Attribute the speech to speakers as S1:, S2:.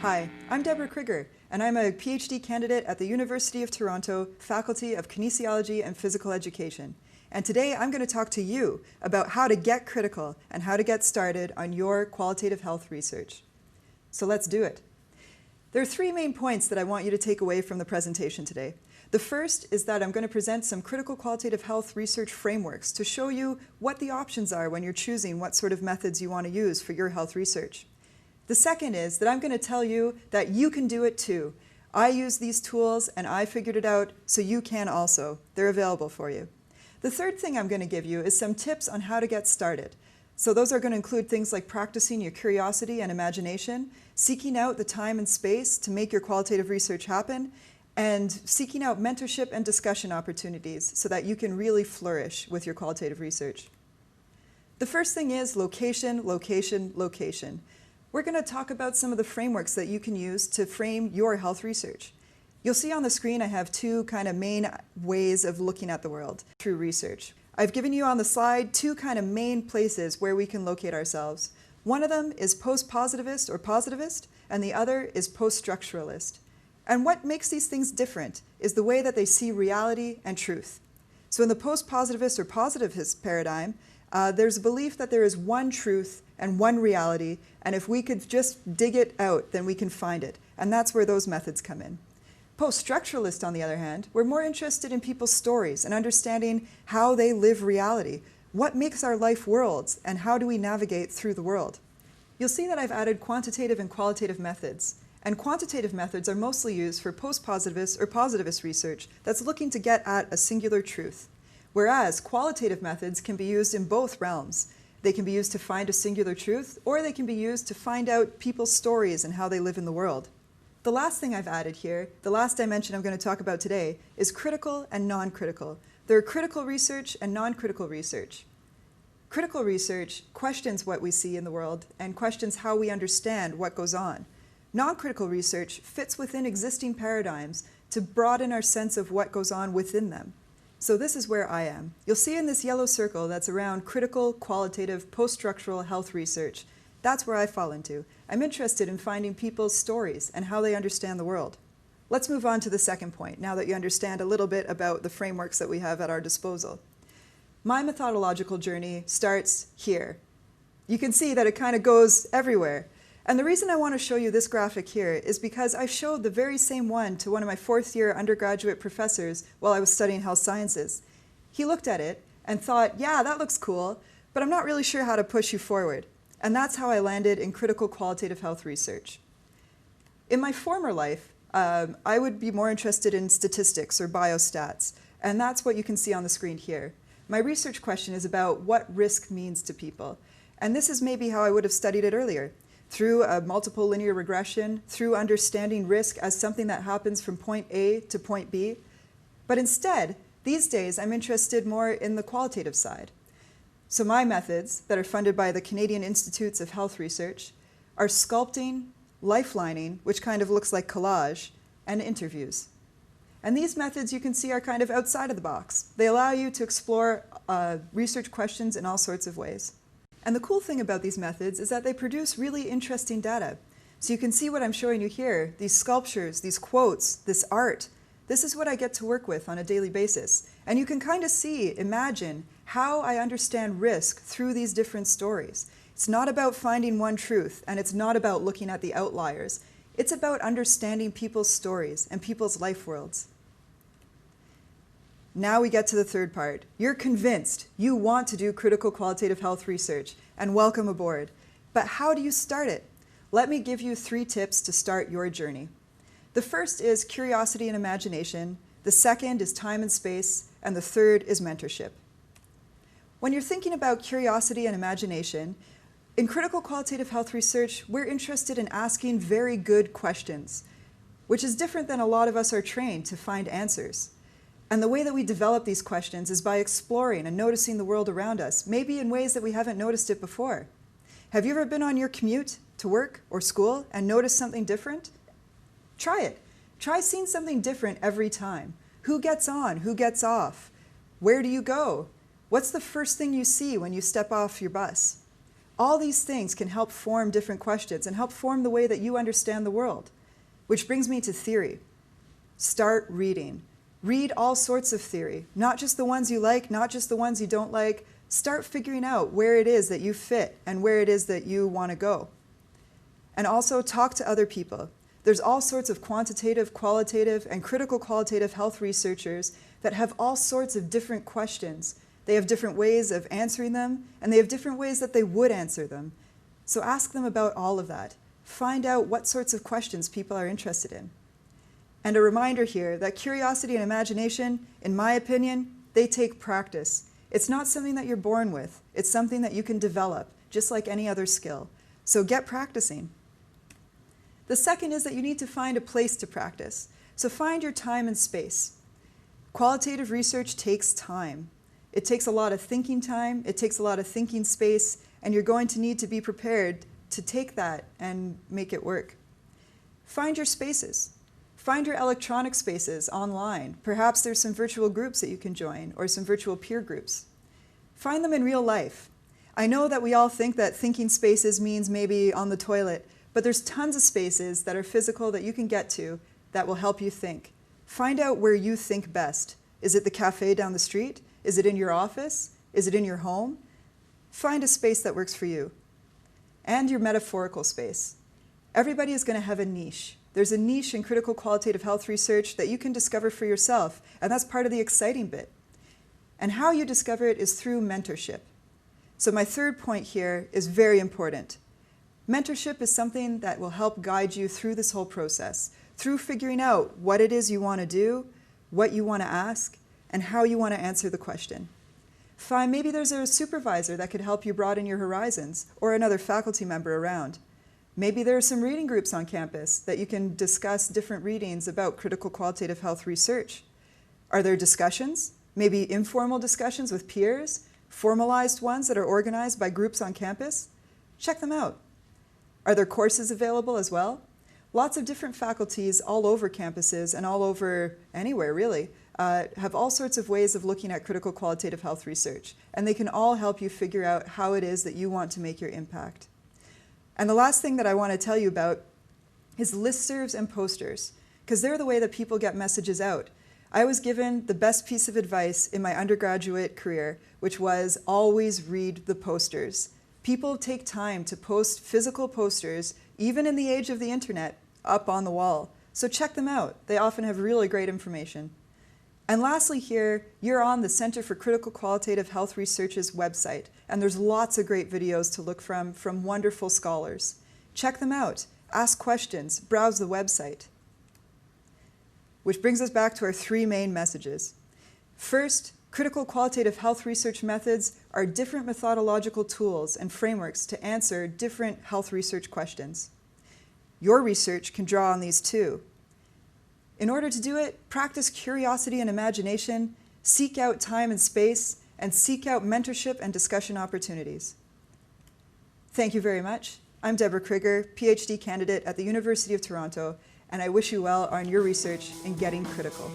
S1: Hi, I'm Debra Kriger, and I'm a PhD candidate at the University of Toronto, Faculty of Kinesiology and Physical Education. And today I'm going to talk to you about how to get critical and how to get started on your qualitative health research. So let's do it. There are three main points that I want you to take away from the presentation today. The first is that I'm going to present some critical qualitative health research frameworks to show you what the options are when you're choosing what sort of methods you want to use for your health research. The second is that I'm going to tell you that you can do it too. I use these tools and I figured it out, so you can also. They're available for you. The third thing I'm going to give you is some tips on how to get started. So those are going to include things like practicing your curiosity and imagination, seeking out the time and space to make your qualitative research happen, and seeking out mentorship and discussion opportunities so that you can really flourish with your qualitative research. The first thing is location, location, location. We're going to talk about some of the frameworks that you can use to frame your health research. You'll see on the screen I have two kind of main ways of looking at the world through research. I've given you on the slide two kind of main places where we can locate ourselves. One of them is post-positivist or positivist, and the other is post-structuralist. And what makes these things different is the way that they see reality and truth. So in the post-positivist or positivist paradigm, there's a belief that there is one truth and one reality, and if we could just dig it out, then we can find it. And that's where those methods come in. Post-structuralist, on the other hand, we're more interested in people's stories and understanding how they live reality. What makes our life worlds, and how do we navigate through the world? You'll see that I've added quantitative and qualitative methods. And quantitative methods are mostly used for post-positivist or positivist research that's looking to get at a singular truth. Whereas qualitative methods can be used in both realms. They can be used to find a singular truth, or they can be used to find out people's stories and how they live in the world. The last thing I've added here, the last dimension I'm going to talk about today, is critical and non-critical. There are critical research and non-critical research. Critical research questions what we see in the world and questions how we understand what goes on. Non-critical research fits within existing paradigms to broaden our sense of what goes on within them. So this is where I am. You'll see in this yellow circle that's around critical, qualitative, post-structural health research. That's where I fall into. I'm interested in finding people's stories and how they understand the world. Let's move on to the second point, now that you understand a little bit about the frameworks that we have at our disposal. My methodological journey starts here. You can see that it kind of goes everywhere. And the reason I want to show you this graphic here is because I showed the very same one to one of my fourth-year undergraduate professors while I was studying health sciences. He looked at it and thought, yeah, that looks cool, but I'm not really sure how to push you forward. And that's how I landed in critical qualitative health research. In my former life, I would be more interested in statistics or biostats, and that's what you can see on the screen here. My research question is about what risk means to people. And this is maybe how I would have studied it earlier. Through a multiple linear regression, through understanding risk as something that happens from point A to point B. But instead, these days, I'm interested more in the qualitative side. So my methods, that are funded by the Canadian Institutes of Health Research, are sculpting, lifelining, which kind of looks like collage, and interviews. And these methods, you can see, are kind of outside of the box. They allow you to explore research questions in all sorts of ways. And the cool thing about these methods is that they produce really interesting data. So you can see what I'm showing you here, these sculptures, these quotes, this art. This is what I get to work with on a daily basis. And you can kind of see, imagine, how I understand risk through these different stories. It's not about finding one truth, and it's not about looking at the outliers. It's about understanding people's stories and people's life worlds. Now we get to the third part. You're convinced you want to do critical qualitative health research, and welcome aboard. But how do you start it? Let me give you 3 tips to start your journey. The first is curiosity and imagination, the second is time and space, and the third is mentorship. When you're thinking about curiosity and imagination, in critical qualitative health research, we're interested in asking very good questions, which is different than a lot of us are trained to find answers. And the way that we develop these questions is by exploring and noticing the world around us, maybe in ways that we haven't noticed it before. Have you ever been on your commute to work or school and noticed something different? Try it. Try seeing something different every time. Who gets on? Who gets off? Where do you go? What's the first thing you see when you step off your bus? All these things can help form different questions and help form the way that you understand the world. Which brings me to theory. Start reading. Read all sorts of theory, not just the ones you like, not just the ones you don't like. Start figuring out where it is that you fit and where it is that you want to go. And also talk to other people. There's all sorts of quantitative, qualitative, and critical qualitative health researchers that have all sorts of different questions. They have different ways of answering them, and they have different ways that they would answer them. So ask them about all of that. Find out what sorts of questions people are interested in. And a reminder here that curiosity and imagination, in my opinion, they take practice. It's not something that you're born with. It's something that you can develop, just like any other skill. So get practicing. The second is that you need to find a place to practice. So find your time and space. Qualitative research takes time. It takes a lot of thinking time, it takes a lot of thinking space, and you're going to need to be prepared to take that and make it work. Find your spaces. Find your electronic spaces online. Perhaps there's some virtual groups that you can join, or some virtual peer groups. Find them in real life. I know that we all think that thinking spaces means maybe on the toilet, but there's tons of spaces that are physical that you can get to that will help you think. Find out where you think best. Is it the cafe down the street? Is it in your office? Is it in your home? Find a space that works for you. And your metaphorical space. Everybody is going to have a niche. There's a niche in critical qualitative health research that you can discover for yourself, and that's part of the exciting bit. And how you discover it is through mentorship. So my third point here is very important. Mentorship is something that will help guide you through this whole process, through figuring out what it is you want to do, what you want to ask, and how you want to answer the question. Fine, maybe there's a supervisor that could help you broaden your horizons, or another faculty member around. Maybe there are some reading groups on campus that you can discuss different readings about critical qualitative health research. Are there discussions? Maybe informal discussions with peers? Formalized ones that are organized by groups on campus? Check them out. Are there courses available as well? Lots of different faculties all over campuses and all over anywhere really have all sorts of ways of looking at critical qualitative health research, and they can all help you figure out how it is that you want to make your impact. And the last thing that I want to tell you about is listservs and posters, because they're the way that people get messages out. I was given the best piece of advice in my undergraduate career, which was always read the posters. People take time to post physical posters, even in the age of the internet, up on the wall. So check them out. They often have really great information. And lastly here, you're on the Center for Critical Qualitative Health Research's website, and there's lots of great videos to look from wonderful scholars. Check them out, ask questions, browse the website. Which brings us back to our three main messages. First, critical qualitative health research methods are different methodological tools and frameworks to answer different health research questions. Your research can draw on these too. In order to do it, practice curiosity and imagination, seek out time and space, and seek out mentorship and discussion opportunities. Thank you very much. I'm Debra Kriger, PhD candidate at the University of Toronto, and I wish you well on your research in getting critical.